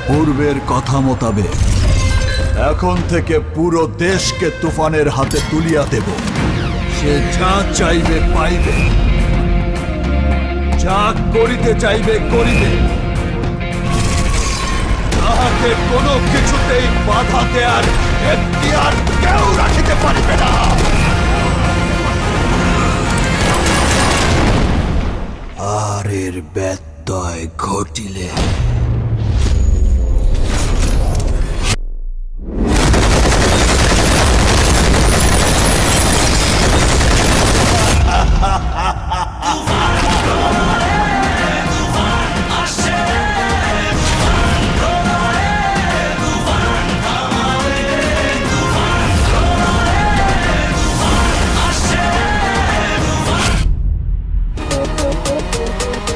পূর্বের কথা মোতাবেক এখন থেকে পুরো দেশকে তুফানের হাতে তুলিয়া দেব। সে যা চাইবে পাইবে, যা করিতে চাইবে করিবে। তাহাকে কোনো কিছুতেই বাধা দেয়ার এখতিয়ার কেউ রাখিতে পারিবে না। আর এর ব্যত্যয় ঘটিলে